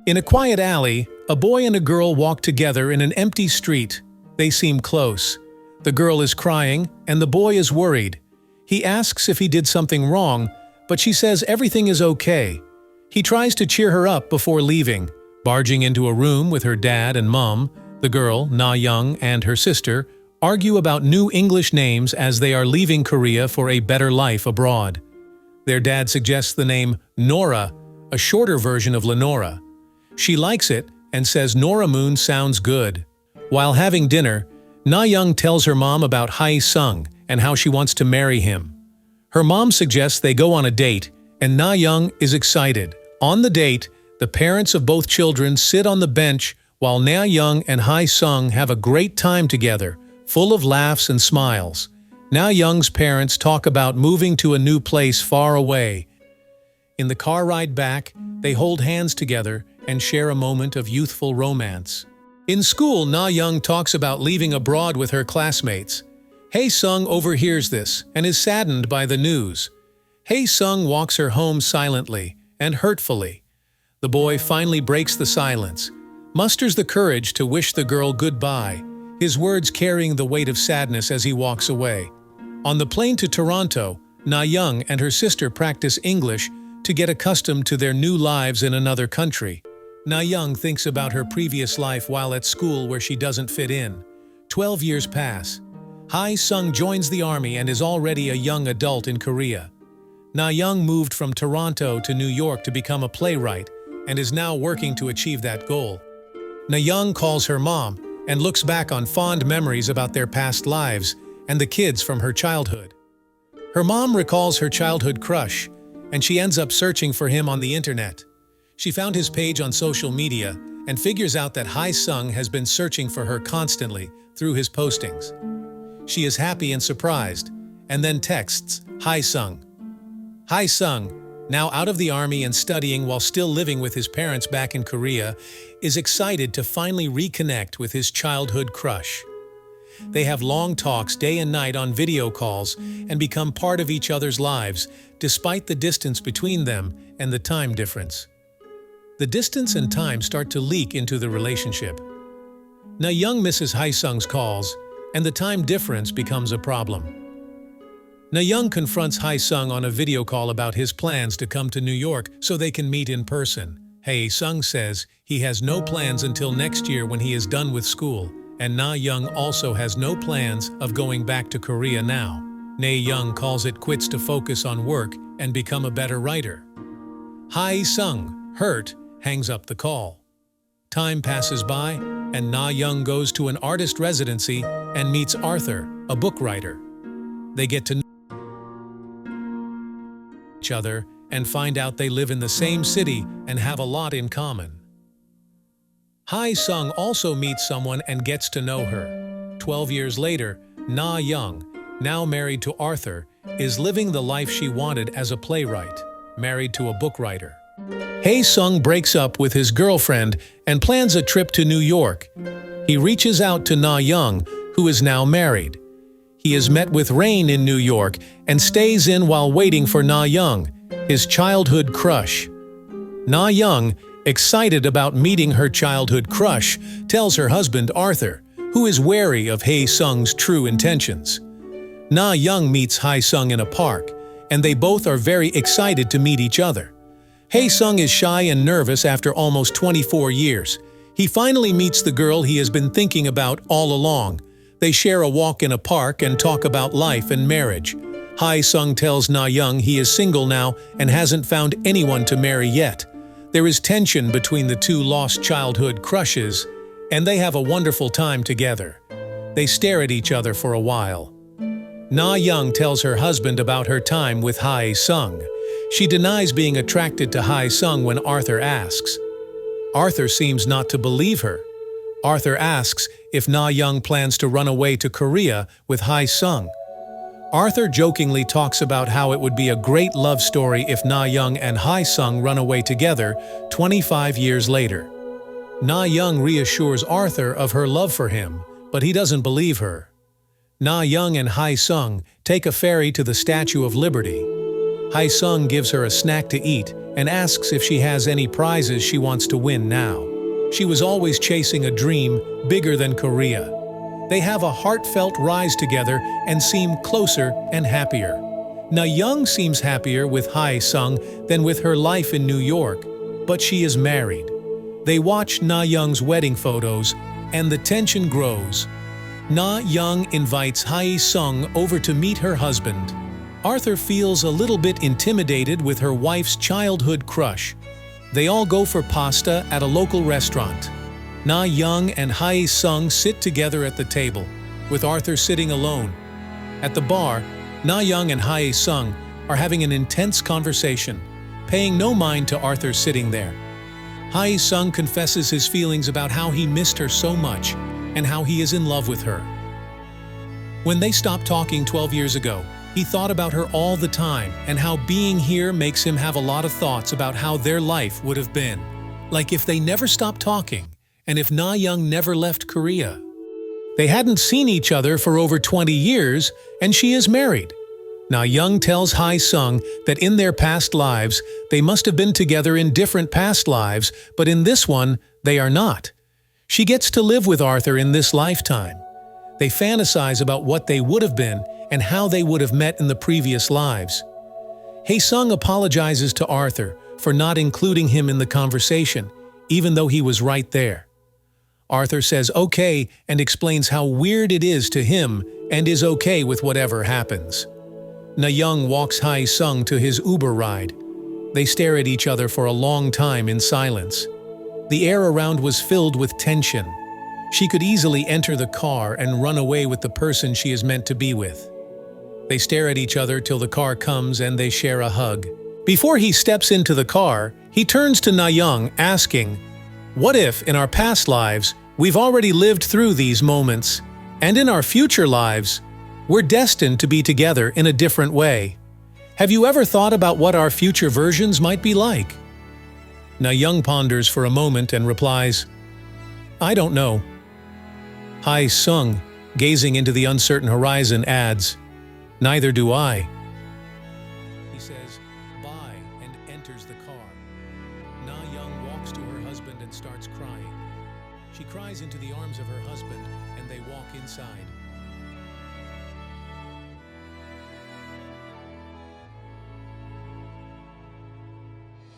In a quiet alley, a boy and a girl walk together in an empty street. They seem close. The girl is crying, and the boy is worried. He asks if he did something wrong, but she says everything is okay. He tries to cheer her up before leaving. Barging into a room with her dad and mom, the girl, Na Young, and her sister argue about new English names as they are leaving Korea for a better life abroad. Their dad suggests the name Nora, a shorter version of Lenora. She likes it and says Nora Moon sounds good. While having dinner, Na Young tells her mom about Hae Sung and how she wants to marry him. Her mom suggests they go on a date, and Na Young is excited. On the date, the parents of both children sit on the bench while Na Young and Hae Sung have a great time together, full of laughs and smiles. Na Young's parents talk about moving to a new place far away. In the car ride back, they hold hands together and share a moment of youthful romance. In school, Na Young talks about leaving abroad with her classmates. Hae Sung overhears this and is saddened by the news. Hae Sung walks her home silently and hurtfully. The boy finally breaks the silence, musters the courage to wish the girl goodbye, his words carrying the weight of sadness as he walks away. On the plane to Toronto, Na Young and her sister practice English to get accustomed to their new lives in another country. Na Young thinks about her previous life while at school where she doesn't fit in. 12 years pass. Hae Sung joins the army and is already a young adult in Korea. Na Young moved from Toronto to New York to become a playwright and is now working to achieve that goal. Na Young calls her mom and looks back on fond memories about their past lives and the kids from her childhood. Her mom recalls her childhood crush, and she ends up searching for him on the internet. She found his page on social media and figures out that Hae Sung has been searching for her constantly through his postings. She is happy and surprised, and then texts Hae Sung. Hae Sung, now out of the army and studying while still living with his parents back in Korea, is excited to finally reconnect with his childhood crush. They have long talks day and night on video calls and become part of each other's lives, despite the distance between them and the time difference. The distance and time start to leak into the relationship. Na Young misses Hae Sung's calls, and the time difference becomes a problem. Na Young confronts Hae Sung on a video call about his plans to come to New York so they can meet in person. Hae Sung says he has no plans until next year when he is done with school, and Na Young also has no plans of going back to Korea now. Na Young calls it quits to focus on work and become a better writer. Hae Sung, hurt, hangs up the call. Time passes by, and Na Young goes to an artist residency and meets Arthur, a book writer. They get to know each other and find out they live in the same city and have a lot in common. Hae Sung also meets someone and gets to know her. 12 years later, Na Young, now married to Arthur, is living the life she wanted as a playwright, married to a book writer. Hae Sung breaks up with his girlfriend and plans a trip to New York. He reaches out to Na Young, who is now married. He is met with rain in New York and stays in while waiting for Na Young, his childhood crush. Na Young, excited about meeting her childhood crush, tells her husband Arthur, who is wary of Hae Sung's true intentions. Na Young meets Hae Sung in a park, and they both are very excited to meet each other. Hae Sung is shy and nervous after almost 24 years. He finally meets the girl he has been thinking about all along. They share a walk in a park and talk about life and marriage. Hae Sung tells Na Young he is single now and hasn't found anyone to marry yet. There is tension between the two lost childhood crushes, and they have a wonderful time together. They stare at each other for a while. Na Young tells her husband about her time with Hae Sung. She denies being attracted to Hae Sung when Arthur asks. Arthur seems not to believe her. Arthur asks if Na Young plans to run away to Korea with Hae Sung. Arthur jokingly talks about how it would be a great love story if Na Young and Hae Sung run away together 25 years later. Na Young reassures Arthur of her love for him, but he doesn't believe her. Na Young and Hae Sung take a ferry to the Statue of Liberty. Hae Sung gives her a snack to eat and asks if she has any prizes she wants to win now. She was always chasing a dream bigger than Korea. They have a heartfelt rise together and seem closer and happier. Na Young seems happier with Hae Sung than with her life in New York, but she is married. They watch Na Young's wedding photos, and the tension grows. Na Young invites Hae Sung over to meet her husband. Arthur feels a little bit intimidated with her wife's childhood crush. They all go for pasta at a local restaurant. Na Young and Hae Sung sit together at the table, with Arthur sitting alone. At the bar, Na Young and Hae Sung are having an intense conversation, paying no mind to Arthur sitting there. Hae Sung confesses his feelings about how he missed her so much and how he is in love with her. When they stopped talking 12 years ago, he thought about her all the time and how being here makes him have a lot of thoughts about how their life would have been. Like if they never stopped talking and if Na Young never left Korea. They hadn't seen each other for over 20 years and she is married. Na Young tells Hae Sung that in their past lives, they must have been together in different past lives, but in this one, they are not. She gets to live with Arthur in this lifetime. They fantasize about what they would have been and how they would have met in the previous lives. Hae Sung apologizes to Arthur for not including him in the conversation, even though he was right there. Arthur says okay and explains how weird it is to him and is okay with whatever happens. Na Young walks Hae Sung to his Uber ride. They stare at each other for a long time in silence. The air around was filled with tension. She could easily enter the car and run away with the person she is meant to be with. They stare at each other till the car comes and they share a hug. Before he steps into the car, he turns to Na Young asking, "What if, in our past lives, we've already lived through these moments, and in our future lives, we're destined to be together in a different way? Have you ever thought about what our future versions might be like?" Na Young ponders for a moment and replies, "I don't know." Hae Sung, gazing into the uncertain horizon, adds, "Neither do I." He says, "Bye," and enters the car. Na Young walks to her husband and starts crying. She cries into the arms of her husband, and they walk inside.